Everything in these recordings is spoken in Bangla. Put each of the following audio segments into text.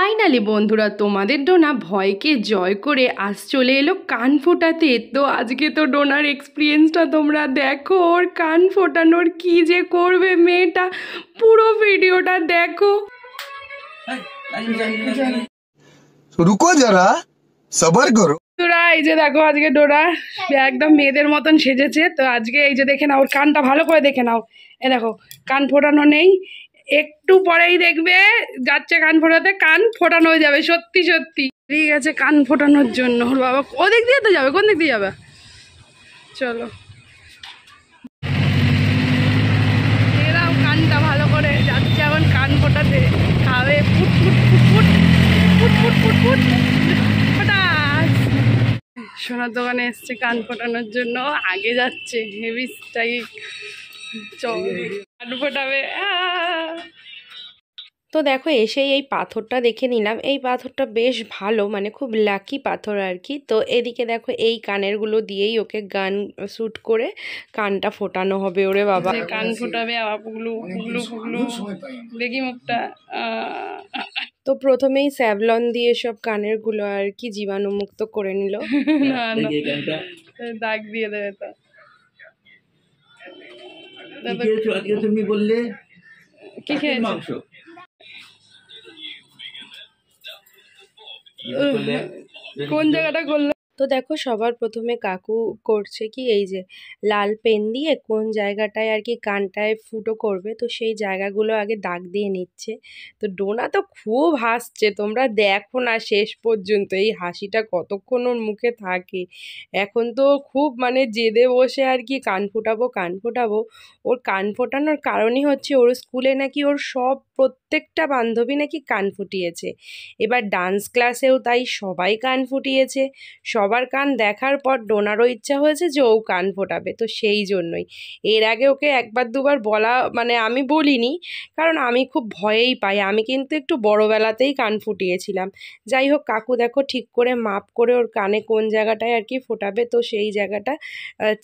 ফাইনালি বন্ধুরা তোমাদের ডোনা ভয়কে জয় করে আজ চলে এলো কান ফোটাতে। তো আজকে তো ডোনার এক্সপিরিয়েন্সটা তোমরা দেখো, ওর কান ফোটানোর কি যে করবে মেয়েটা, পুরো ভিডিওটা দেখো। রুকো যারা, সবার করো। তোরা এই যে দেখো আজকে ডোনা একদম মেয়েদের মতন সেজেছে। তো আজকে এই যে দেখে নাও, ওর কানটা ভালো করে দেখে নাও। এ দেখো কান ফোটানো নেই, একটু পরেই দেখবে যাচ্ছে কান ফোটাতে, কান ফোটানো হয়ে যাবে সত্যি সত্যি। ঠিক আছে কান ফোটানোর জন্য ওর বাবা ওদিক দিয়ে তো যাবে, কোন দিক দিয়ে যাবে? চলো এরাও কানটা ভালো করে যাচ্ছে এখন কান ফোটাতে, খাবে foot foot foot foot foot foot foot foot photos. সোনার দোকানে এসছে কান ফোটানোর জন্য, আগে যাচ্ছে হেভি স্টাইল। চল কান ফোটাবে। তো দেখো এসেই এই পাথরটা দেখে নিলাম, এই পাথরটা বেশ ভালো, মানে খুব লাকি পাথর আর কি। তো এদিকে দেখো এই কানেরগুলো দিয়েই ওকে গান শ্যুট করে কানটা ফোটানো হবে। ওরে বাবা কান ফোটাবে আবার পুগলু পুগলু পুগলু, দেখি মুখটা। তো প্রথমেই স্যাভলন দিয়ে সব কানেরগুলো আর কি জীবাণুমুক্ত করে নিল। না না দাগ দিয়ে দেবে তো। তুমি বললে কি খেয়েছো? কোন জায়গাটা করলে? তো দেখো সবার প্রথমে কাকু করছে কি, এই যে লাল পেন দিয়ে কোন জায়গাটায় আর কি কানটায় ফুটো করবে, তো সেই জায়গাগুলো আগে দাগ দিয়ে নিচ্ছে। তো ডোনা তো খুব হাসছে, তোমরা দেখো না শেষ পর্যন্ত, এই হাসিটা কতক্ষণ ওর মুখে থাকে। এখন তো খুব মানে জেদে বসে আর কি কান ফোটাবো কান ফোটাবো। ওর কান ফোটানোর কারণই হচ্ছে ওর স্কুলে নাকি ওর সব প্রত্যেকটা বান্ধবী নাকি কান ফুটিয়েছে। এবার ডান্স ক্লাসেও তাই সবাই কান ফুটিয়েছে। সবার কান দেখার পর ডোনারও ইচ্ছা হয়েছে যে ও কান ফোটাবে। তো সেই জন্যই এর আগে ওকে একবার দুবার বলা, মানে আমি বলিনি, কারণ আমি খুব ভয়েই পাই। আমি কিন্তু একটু বড়োবেলাতেই কান ফুটিয়েছিলাম। যাই হোক কাকু দেখো ঠিক করে মাপ করে ওর কানে কোন জায়গাটায় আর কি ফোটাবে, তো সেই জায়গাটা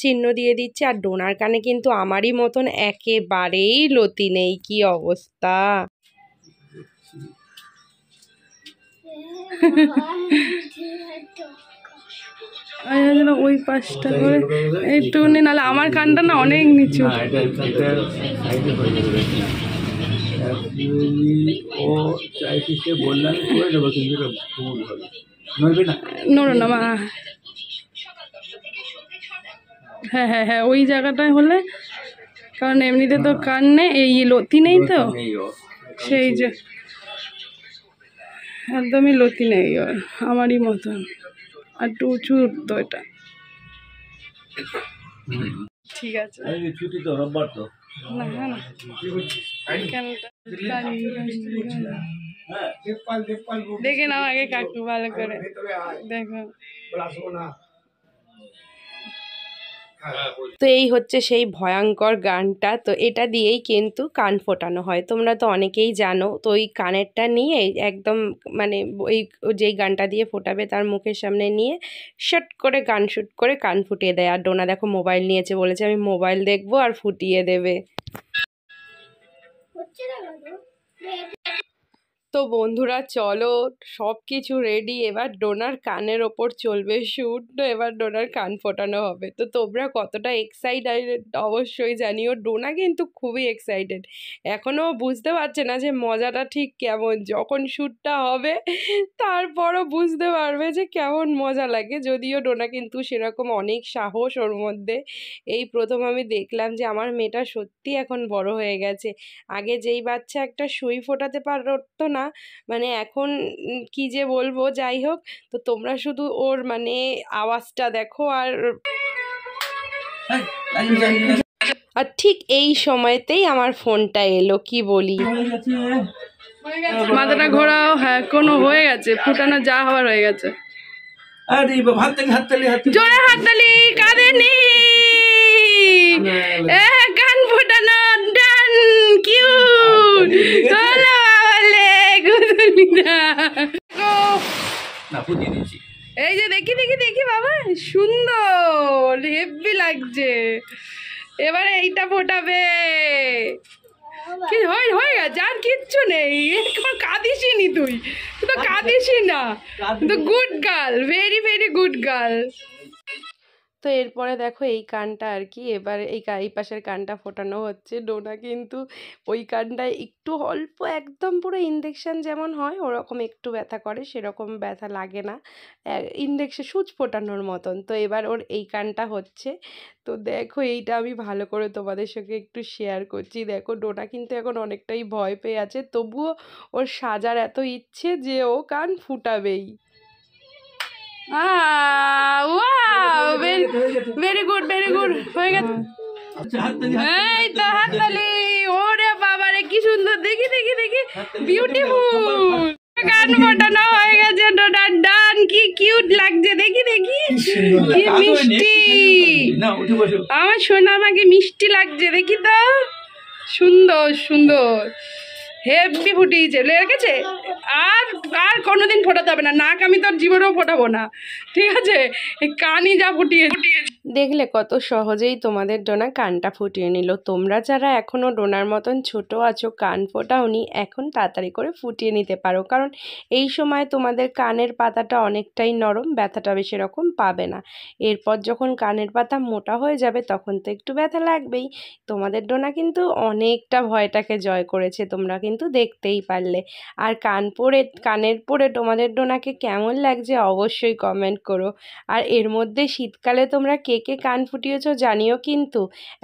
চিহ্ন দিয়ে দিচ্ছে। আর ডোনার কানে কিন্তু আমারই মতন একেবারেই লতি নেই, কি অবস্থা। ওই পাশটা করে একটু নাহলে আমার কানটা না অনেক নিচু। নড়ো না মা। হ্যাঁ হ্যাঁ হ্যাঁ ওই জায়গাটায় হলে, কারণ এমনিতে তো কান নেই, এই লতি নেই তো, সেই যে একদমই লতি নেই ওর, আমারই মতন। আর একটু উঁচু তো এটা। ঠিক আছে ছুটি তো রোববার তো না না দেখে নাও আগে কাকু ভালো করে দেখো। তো এই হচ্ছে সেই ভয়ঙ্কর গানটা। তো এটা দিয়েই কিন্তু কান ফোটানো হয়, তোমরা তো অনেকেই জানো। তো ওই কানেরটা নিয়ে একদম মানে ওই যেই গানটা দিয়ে ফোটাবে তার মুখের সামনে নিয়ে শট করে গান শুট করে কান ফুটিয়ে দেয়। আর ডোনা দেখো মোবাইল নিয়েছে, বলেছে আমি মোবাইল দেখবো আর ফুটিয়ে দেবে। তো বন্ধুরা চলো সব কিছু রেডি, এবার ডোনার কানের ওপর চলবে শ্যুট। তো এবার ডোনার কান ফোটানো হবে। তো তোমরা কতটা এক্সাইটেড অবশ্যই জানিও। ডোনা কিন্তু খুবই এক্সাইটেড, এখনও বুঝতে পারছে না যে মজাটা ঠিক কেমন। যখন শ্যুটটা হবে তারপরও বুঝতে পারবে যে কেমন মজা লাগে। যদিও ডোনা কিন্তু সেরকম অনেক সাহস ওর মধ্যে। এই প্রথম আমি দেখলাম যে আমার মেয়েটা সত্যি এখন বড় হয়ে গেছে। আগে যেই বাচ্চা একটা সুই ফোটাতে পারতো না, মানে এখন কি যে বলবো। যাই হোক, তো তোমরা শুধু ওর মানে আওয়াজটা দেখো। আর ঠিক এই সময়তেই আমার ফোনটা এলো, কি বলি। মাথাটা ঘোরাও, হ্যাঁ কোনো হয়ে গেছে, ফুটানো যা হওয়ার হয়ে গেছে। জোরে হাততালি কাঁদে নি, গান ফোটানো ডান। কিউট এই যে দেখি দেখি দেখি বাবা, সুন্দর হেব্বি লাগছে। এবারে এইটা ফোটাবে। কি হয়ে গেছে, আর কিচ্ছু নেই, কাঁদিসনি তুই, তো কাঁদিসই না, তো good girl, very very good girl. তো এরপরে দেখো এই কানটা আর কি, এবার এই পাশের কানটা ফোটানো হচ্ছে। ডোনা কিন্তু ওই কানটায় একটু অল্প একদম পুরো ইঞ্জেকশন যেমন হয় ওরকম একটু ব্যথা করে, সেরকম ব্যথা লাগে না, ইঞ্জেকশন সুচ ফোটানোর মতন। তো এবার ওর এই কানটা হচ্ছে। তো দেখো এইটা আমি ভালো করে তোমাদের সঙ্গে একটু শেয়ার করছি। দেখো ডোনা কিন্তু এখন অনেকটাই ভয় পেয়ে আছে, তবুও ওর সাজার এত ইচ্ছে যে ও কান ফুটাবেই। ভেরি গুড ভেরি গুড, হয়ে গেছে। এই তো হাততালি, ওরে বাবা রে কি সুন্দর, দেখি দেখি দেখি, বিউটিফুল। গান ফোটানো হয়ে গেছে, ডোনার ডান, কি কিউট লাগছে, দেখি দেখি, কি মিষ্টি, আমার সোনা আমাকে মিষ্টি লাগছে, দেখি তো, সুন্দর সুন্দর, হেভি ফুটিয়েছে, লেগেছে। আর আর কোনোদিন ফোটাতে হবে না, নাক আমি তোর জীবনেও ফোটাবো না, ঠিক আছে? এই কানই যা ফুটিয়ে। দেখলে কত সহজেই তোমাদের ডোনা কানটা ফুটিয়ে নিল। তোমরা যারা এখনও ডোনার মতন ছোট আছো, কান ফোটাওনি, এখন তাড়াতাড়ি করে ফুটিয়ে নিতে পারো, কারণ এই সময় তোমাদের কানের পাতাটা অনেকটাই নরম, ব্যথাটা বেশি রকম পাবে না। এরপর যখন কানের পাতা মোটা হয়ে যাবে তখন তো একটু ব্যথা লাগবেই। তোমাদের ডোনা কিন্তু অনেকটা ভয়টাকে জয় করেছে, তোমরা কিন্তু দেখতেই পারলে। আর কানের পরে তোমাদের ডোনাকে কেমন লাগছে অবশ্যই কমেন্ট করো। আর এর মধ্যে শীতকালে তোমরা কে কে কান ফুটিয়েছো জানিও কিন্তু।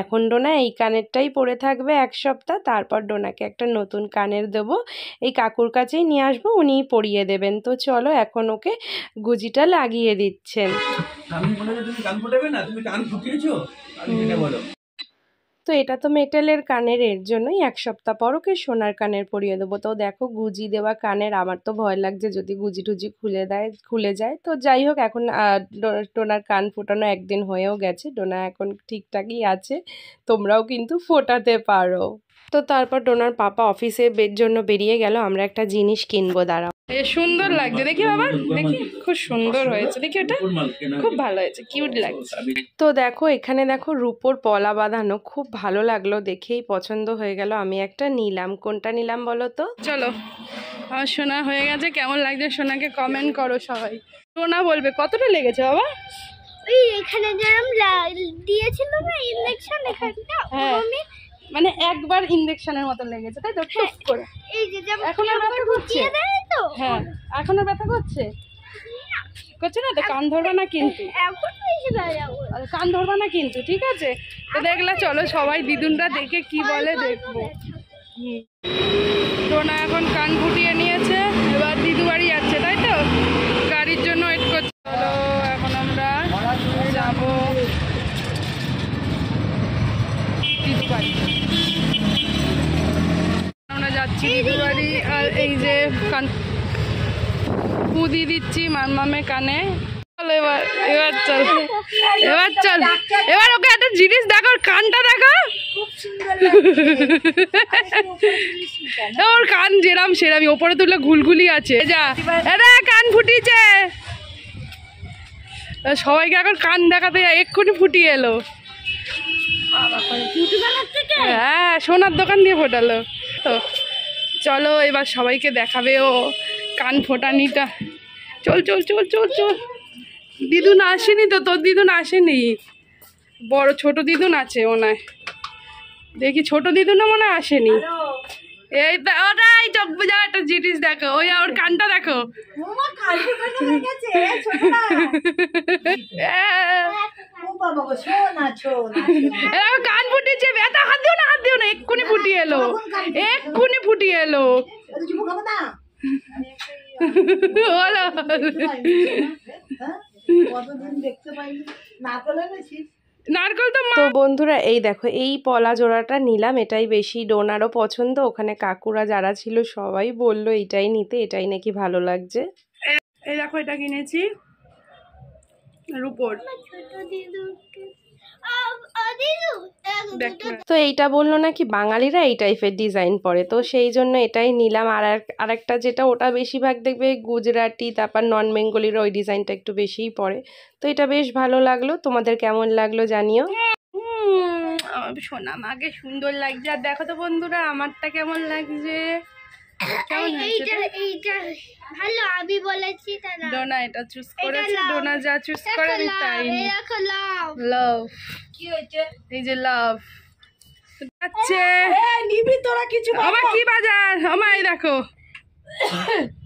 এখন ডোনা এই কানেরটাই পরে থাকবে 1 সপ্তাহ, তারপর ডোনাকে একটা নতুন কানের দেবো, এই কাকুর কাছেই নিয়ে আসবো, উনিই পরিয়ে দেবেন। তো চলো এখন ওকে গুজিটা লাগিয়ে দিচ্ছেন। তো এটা তো মেটেলের কানের, এর জন্যই 1 সপ্তাহ পর ওকে সোনার কানের পরিয়ে দেবো। তো দেখো গুজি দেওয়া কানের, আমার তো ভয় লাগছে যদি গুজি টুজি খুলে যায়। তো যাই হোক, এখন ডোনার কান ফোটানো 1 দিন হয়েও গেছে, ডোনা এখন ঠিকঠাকই আছে, তোমরাও কিন্তু ফোটাতে পারো। তো তারপর ডোনার পাপা অফিসে জন্য বেরিয়ে গেল, আমরা একটা জিনিস কিনবো, দাঁড়াও। সুন্দর লাগছে, দেখি বাবা, দেখি, খুব সুন্দর হয়েছে, দেখি ওটা খুব ভালো হয়েছে, কিউট লাগছে। তো দেখো এখানে দেখো রূপোর পলা বাঁধানো, খুব ভালো লাগলো, দেখেই পছন্দ হয়ে গেল, আমি একটা নিলাম। কোনটা নিলাম বলো তো? চলো, আমার সোনা হয়ে গেছে, কেমন লাগছে সোনাকে কমেন্ট করো সবাই। সোনা বলবে কতটা লেগেছে বাবা? ওই এখানে যেরকম দিয়েছিল না ইনজেকশন, এখানটা মানে একবার ইনজেকশনের মতো লেগেছে, তাই তো? ঠিক করে এই যে যেমন এখন আর ব্যথা করছে? তো হ্যাঁ, এখন আর ব্যথা করছে? করছে না তো? কান ধরবে না কিন্তু, এখন বেশি ব্যথা করে। কান ধরবে না কিন্তু, ঠিক আছে? তো দেখলে চলো সবাই দিদুনরা দেখে কি বলে দেখবো। ডোনা এখন কান ফুটিয়ে নিয়েছে, এবার দিদু বাড়ি যাচ্ছে, তাই তো? গাড়ির জন্য ওয়েট করছে। চলো এখন আমরা যাবো দিদু বাড়ি, আমরা যাচ্ছি দিদু বাড়ি। আর এই যে কান ফু দিয়ে দিচ্ছি মামের কানে। চলো এবার এবার চল, এবার চল, এবার ওকে একটা জিনিস দেখো, ওর কানটা দেখো, ওর কান যেরাম সেরামই, ওপরে তুলে ঘুলঘুলি আছে। যা এরা কান ফুটিয়েছে, সবাইকে এখন কান দেখাতে এক্ষুনি ফুটিয়ে এলো। হ্যাঁ, সোনার দোকান দিয়ে ফোটালো। তো চলো এবার সবাইকে দেখাবে ও কান ফোটানিটা। চল চল চল চল চল। দিদুন আসেনি তো, তোর দিদুন আসেনি, বড় ছোট দিদুন আছে মনে হয়, দেখি ছোট দিদুনও মনে হয় আসেনি। এই ওটাই চোখ বুঝা একটা জিনিস দেখো, ওই ওর কানটা দেখো, কান ফুটিয়েছে, ব্যথা, হাত দিও না, হাত দিও না, এক্ষুনি ফুটিয়ে এলো, এক্ষুনি ফুটিয়ে এলো। নারকেল তো বন্ধুরা এই দেখো এই পলা জোড়াটা নিলাম, এটাই বেশি ডোনারও পছন্দ, ওখানে কাকুরা যারা ছিল সবাই বললো এটাই নিতে, এটাই নাকি ভালো লাগছে। এই দেখো এটা কিনেছি রূপোর। তো এইটা বললো নাকি বাঙালিরা এই টাইপের ডিজাইন পরে, তো সেই জন্য এটাই নিলাম। আর একটা যেটা ওটা বেশিরভাগ দেখবে গুজরাটি, তারপর নন বেঙ্গলিরা ওই ডিজাইনটা একটু বেশিই পরে। তো এটা বেশ ভালো লাগলো, তোমাদের কেমন লাগলো জানিও। সোনা মাকে সুন্দর লাগছে। আর দেখো তো বন্ধুরা আমারটা কেমন লাগছে, কেমন হয়েছে এইটা ভালো, আমি বলেছি তারা। ডোনা এটা চুজ এটা করেছে, লাভ। ডোনা যা চুজ করে আমি তাই এই দেখো লাভ। লাভ। কি হয়েছে? এই যে লাভ আচ্ছা নিবি তোরা কিছু আমার কি বাজার আমায় দেখো,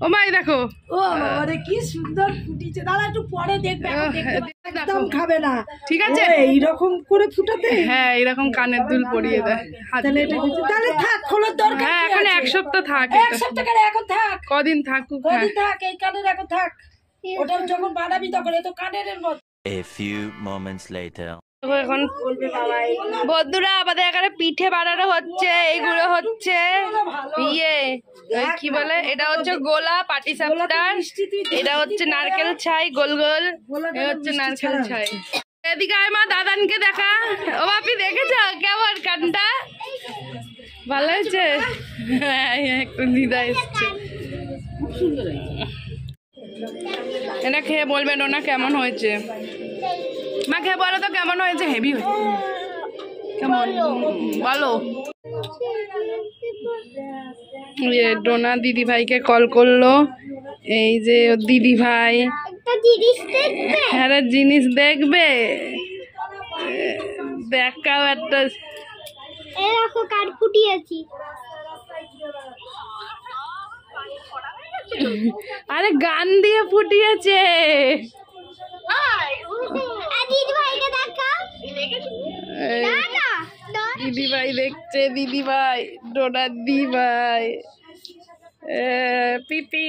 আমায় দেখো। ও আরে কি সুন্দর ফুটিছে, দাঁড়া একটু পরে দেখবে, এখন দেখতে পাচ্ছি না, একদম দেখো। খাবে না, ঠিক আছে। ও এইরকম করে ফুটাতে। হ্যাঁ এরকম কানের দুল পরিয়ে দেয় হাত তাহলে দিয়ে। এটা কিছু, তাহলে থাক, খোলার দরকার হ্যাঁ কি এখন আছে? এক সপ্তাহ থাক এক এটা। সপ্তাহ কেন, এখন থাক, কদিন থাকুক। হ্যাঁ কদিন থাক, এই কানের এখন থাক, ওটা যখন বানাবি তখন এ তো কানের মতো। A few moments later. এখন বন্ধুরা আমাদের এখানে পিঠে বানানো হচ্ছে, এগুলো হচ্ছে ইয়ে ওই কি বলে, এটা হচ্ছে গোলা পাটি সাপটার, এটা হচ্ছে নারকেল ছাই গোল গোল, এটা হচ্ছে নারকেল ছাই। এদিকে আয় মা, দাদানকে দেখা। ও বাপি দেখেছো কেমন কানটা ভালো হয়েছে? হ্যাঁ একটু দিদা এসছে, এটা খেয়ে বলবেন ওনা কেমন হয়েছে। মা খেয়ে বলো তো কেমন হয়েছে। হেভি হয়েছে কেমন বলো। ডোনা দিদি ভাইকে কল করলো, এই যে দিদি ভাই একটা জিনিস দেখবে? হ্যাঁ জিনিস দেখবে, দেখাও একটা। এই দেখো কান ফুটিয়েছি। আরে গান দিয়ে ফুটিয়েছে। দিদি ভাইকে দেখাও। না না না। দিদি ভাই দেখছে, দিদি ভাই ডোনা দিদি ভাই পিপি।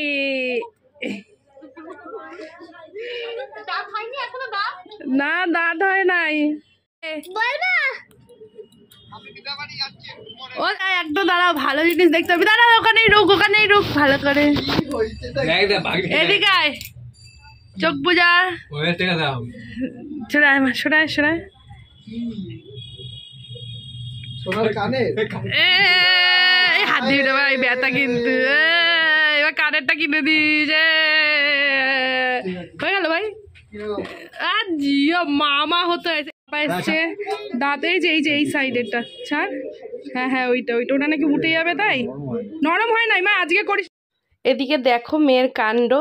না দাঁত হয় নাই। বলবা? ও একটু দাঁড়াও, ভালো জিনিস দেখতে হবে, দাঁড়াও ওখানেই রুক, ওখানেই রুক ভালো করে। এদিকে আয়, চোখ বুঝা, সরায় মা সরায় সরায়। সোনার কানে এই হাত দিয়ে দেবো এই ব্যথা কিন্তু। এবার কানেরটা কিনে দিস, হয়ে গেল ভাই। আর জিও মামা হতে এসছে দাঁত, এই যে এই সাইডেরটা ছাড়। হ্যাঁ হ্যাঁ ওইটা ওইটা, ওটা নাকি উঠে যাবে, তাই নরম হয় নাই মা আজকে করিস। এদিকে দেখো মেয়ের কাণ্ড,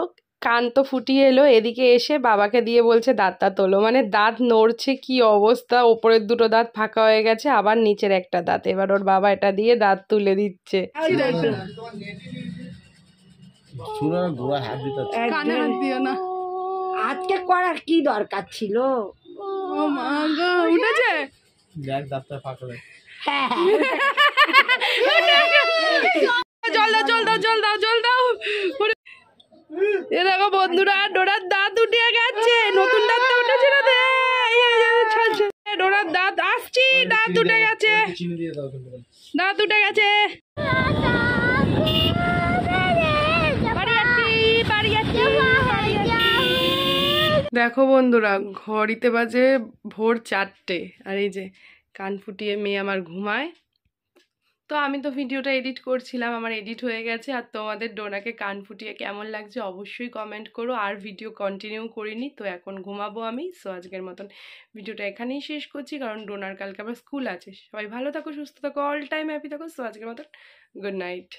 কান তো ফুটিয়ে এলো, এদিকে এসে বাবাকে দিয়ে বলছে দাঁতটা তোলো, মানে দাঁত নড়ছে কি অবস্থা, ওপরের দুটো দাঁত ফাঁকা হয়ে গেছে, আবার নিচের একটা দাঁত, এবার ওর বাবা এটা দিয়ে দাঁত তুলে দিচ্ছে। কানে হাত দিও না। আজকে করার কি দরকার ছিল? ও মা গো উঠেছে। হ্যাঁ জল দাও জল দাও জল দাও জল দাও। এ দেখো বন্ধুরা ডোরার দাঁত উঠে গেছে, নতুন দাঁতটা উঠেছিল, ডোরার দাঁত আসছি, দাঁত উঠে গেছে, দাঁত উঠে গেছে। দেখো বন্ধুরা ঘড়িতে বাজে ভোর 4টে, আর এই যে কান ফুটিয়ে মেয়ে আমার ঘুমায়। তো আমি তো ভিডিওটা এডিট করছিলাম, আমার এডিট হয়ে গেছে, আর তোমাদের ডোনাকে কান ফুটিয়ে কেমন লাগছে অবশ্যই কমেন্ট করো। আর ভিডিও কন্টিনিউ করিনি, তো এখন ঘুমাবো আমি। সো আজকের মতন ভিডিওটা এখানেই শেষ করছি, কারণ ডোনার কালকে আবার স্কুল আছে। সবাই ভালো থাকো, সুস্থ থাকো, অল টাইম হ্যাপি থাকো। সো আজকের মতন গুড নাইট।